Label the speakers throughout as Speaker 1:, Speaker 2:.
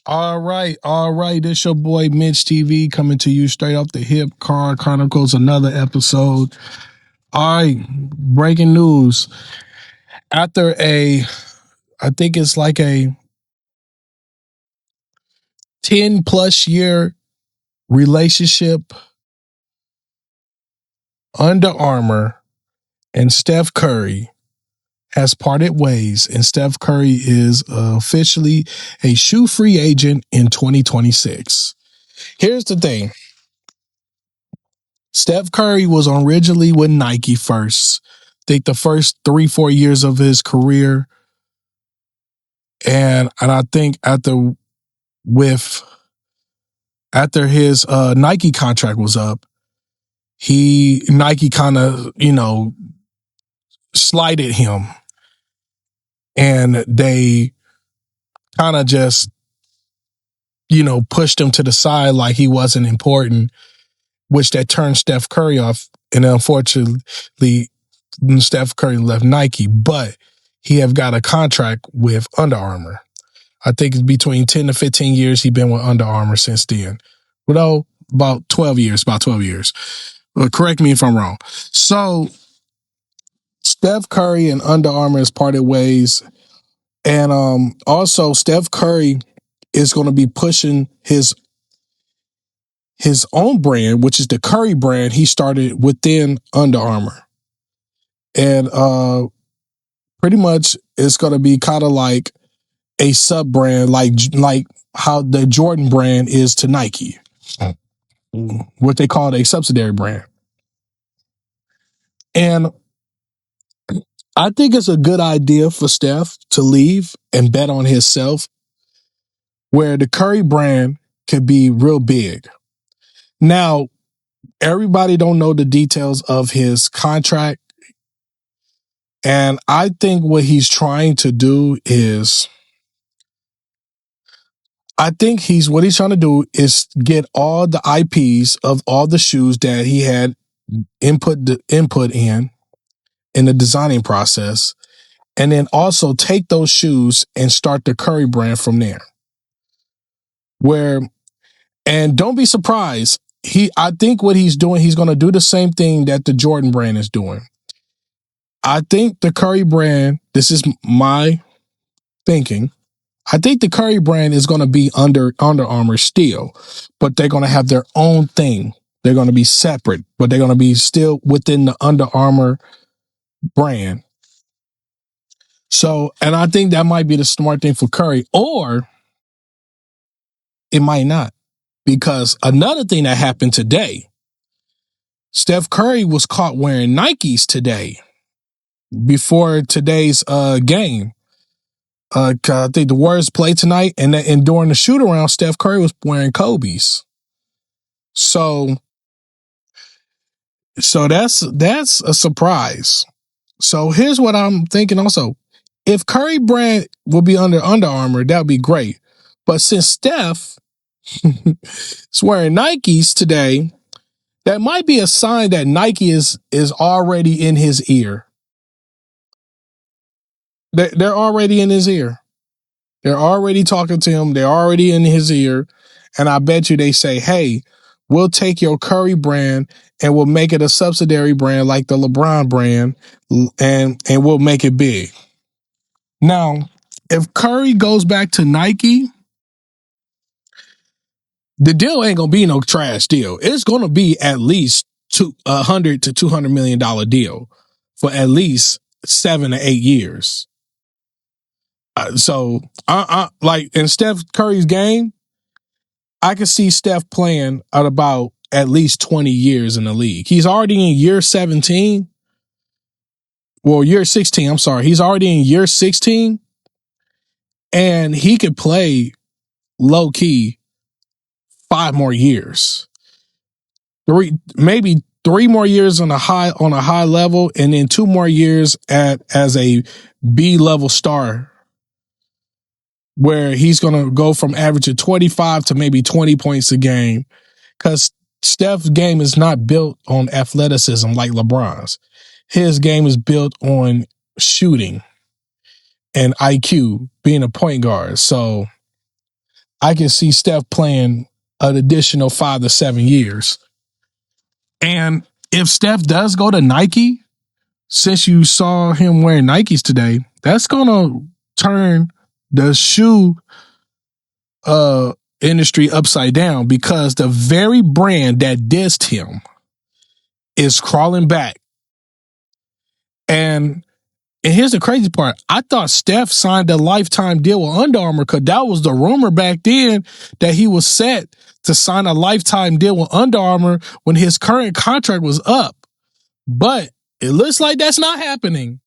Speaker 1: All right, all right. This your boy Mitch TV coming to you straight off the hip. Car Chronicles, another episode. All right, breaking news. After I think it's like a 10+ year relationship, Under Armour and Steph Curry has parted ways, and Steph Curry is officially a shoe free agent in 2026. Here's the thing. Steph Curry was originally with Nike first. I think the first 3-4 years of his career. And I think with after his Nike contract was up, Nike kind of, slighted him, and they kind of just, pushed him to the side like he wasn't important, which that turned Steph Curry off. And unfortunately, Steph Curry left Nike, but he have got a contract with Under Armour. I think it's between 10 to 15 years he's been with Under Armour since then. Well, about 12 years. Correct me if I'm wrong. So Steph Curry and Under Armour has parted ways. And also Steph Curry is going to be pushing his own brand, which is the Curry brand he started within Under Armour. And pretty much it's going to be kind of like a sub brand, like how the Jordan brand is to Nike, what they call a subsidiary brand. And I think it's a good idea for Steph to leave and bet on himself, where the Curry brand could be real big. Now, everybody don't know the details of his contract. And I think what he's trying to do is, what he's trying to do is get all the IPs of all the shoes that he had input in the designing process, and then also take those shoes and start the Curry brand from there. And don't be surprised. I think what he's doing, he's going to do the same thing that the Jordan brand is doing. I think the Curry brand, this is my thinking, I think the Curry brand is going to be under Armour still, but they're going to have their own thing. They're going to be separate, but they're going to be still within the Under Armour brand. So, and I think that might be the smart thing for Curry, or it might not. Because another thing that happened today, Steph Curry was caught wearing Nikes today before today's game. I think the Warriors play tonight, and during the shoot around, Steph Curry was wearing Kobe's. So that's a surprise. So here's what I'm thinking also. If Curry brand will be under Armour, that would be great. But since Steph is wearing Nikes today, that might be a sign that Nike is already in his ear. They're already in his ear. They're already talking to him. They're already in his ear. And I bet you they say, hey, we'll take your Curry brand and we'll make it a subsidiary brand like the LeBron brand, and we'll make it big. Now, if Curry goes back to Nike, the deal ain't going to be no trash deal. It's going to be at least $100 to $200 million deal for at least 7 to 8 years. So like in Steph Curry's game, I can see Steph playing at least 20 years in the league. He's already in year 17. Well, year 16, I'm sorry. He's already in year 16, and he could play low key 5 more years. Maybe 3 more years on a high level, and then 2 more years as a B level star, where he's going to go from average of 25 to maybe 20 points a game, because Steph's game is not built on athleticism like LeBron's. His game is built on shooting and IQ, being a point guard. So I can see Steph playing an additional 5 to 7 years. And if Steph does go to Nike, since you saw him wearing Nikes today, that's going to turn the shoe industry upside down, because the very brand that dissed him is crawling back. And here's the crazy part. I thought Steph signed a lifetime deal with Under Armour, because that was the rumor back then, that he was set to sign a lifetime deal with Under Armour when his current contract was up. But it looks like that's not happening.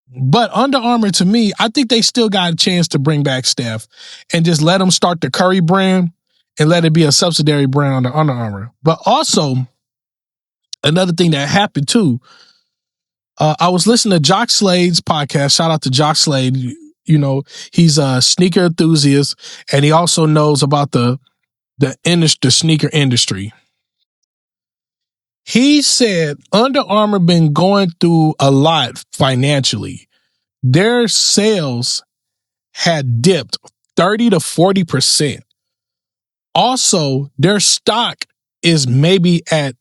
Speaker 1: But Under Armour, to me, I think they still got a chance to bring back Steph and just let him start the Curry brand and let it be a subsidiary brand under Under Armour. But also, another thing that happened too, I was listening to Jock Slade's podcast. Shout out to Jock Slade. You know, he's a sneaker enthusiast, and he also knows about the sneaker industry. He said Under Armour been going through a lot financially. Their sales had dipped 30 to 40%. Also, their stock is maybe at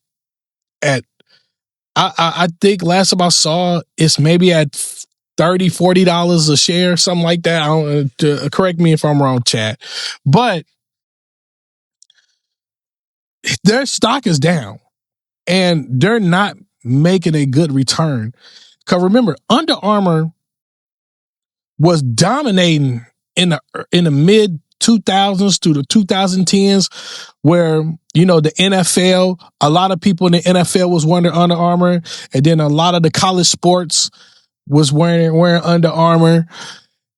Speaker 1: I think last time I saw, it's maybe at $30-$40 a share, something like that. I don't, correct me if I'm wrong, chat. But their stock is down, and they're not making a good return. Because remember, Under Armour was dominating in the mid 2000s to the 2010s, where, you know, the NFL, a lot of people in the NFL was wearing Under Armour, and then a lot of the college sports was wearing Under Armour.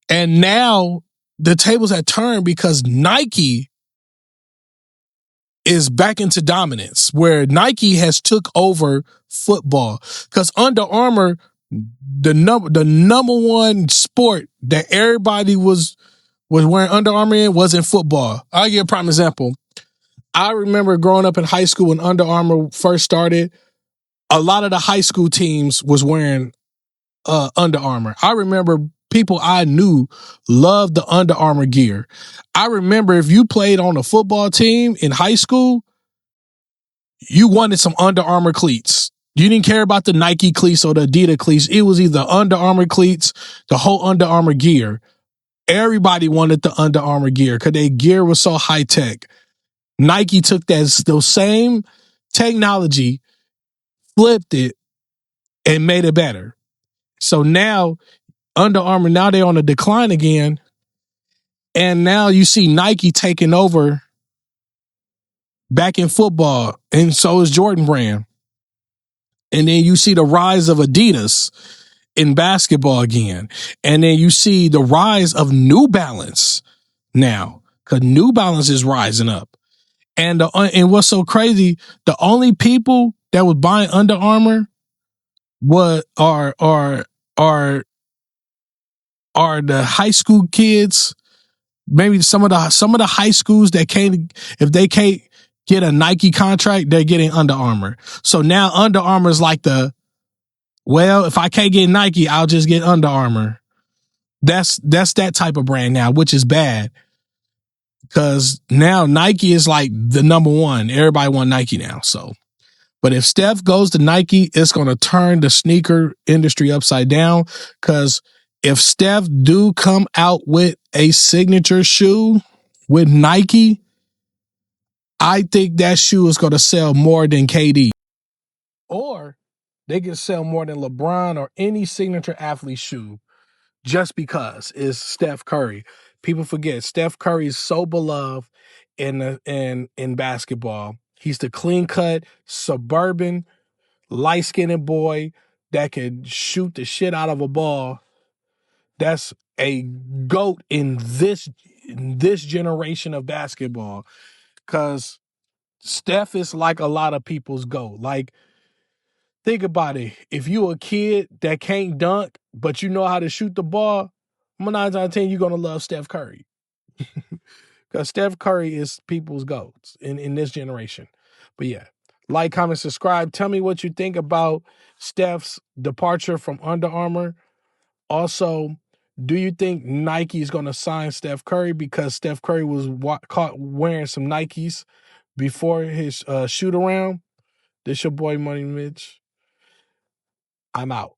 Speaker 1: And now the tables had turned, because Nike is back into dominance, where Nike has took over football. Because Under Armour, the number one sport that everybody was wearing Under Armour in was in football. I'll give you a prime example. I remember growing up in high school when Under Armour first started, a lot of the high school teams was wearing Under Armour. I remember people I knew loved the Under Armour gear. I remember if you played on a football team in high school, you wanted some Under Armour cleats. You didn't care about the Nike cleats or the Adidas cleats. It was either Under Armour cleats, the whole Under Armour gear. Everybody wanted the Under Armour gear because their gear was so high tech. Nike took those same technology, flipped it, and made it better. So now Under Armour, now they're on a decline again. And now you see Nike taking over back in football. And so is Jordan Brand. And then you see the rise of Adidas in basketball again. And then you see the rise of New Balance now, because New Balance is rising up. And what's so crazy, the only people that was buying Under Armour are the high school kids. Maybe some of the high schools that can't, if they can't get a Nike contract, they're getting Under Armour. So now Under Armour is like if I can't get Nike, I'll just get Under Armour. That's that type of brand now, which is bad, because now Nike is like the number one. Everybody want Nike now. So, but if Steph goes to Nike, it's going to turn the sneaker industry upside down, because if Steph do come out with a signature shoe with Nike, I think that shoe is going to sell more than KD. Or they can sell more than LeBron or any signature athlete shoe, just because it's Steph Curry. People forget Steph Curry is so beloved in basketball. He's the clean-cut, suburban, light-skinned boy that can shoot the shit out of a ball. That's a GOAT in this generation of basketball, because Steph is like a lot of people's GOAT. Like, think about it. If you a kid that can't dunk, but you know how to shoot the ball, 9 times out of 10, you're going to love Steph Curry. Because Steph Curry is people's GOATs in this generation. But yeah, like, comment, subscribe. Tell me what you think about Steph's departure from Under Armour. Also, Do you think Nike is going to sign Steph Curry because Steph Curry was caught wearing some Nikes before his shoot around? This your boy Money Mitch. I'm out.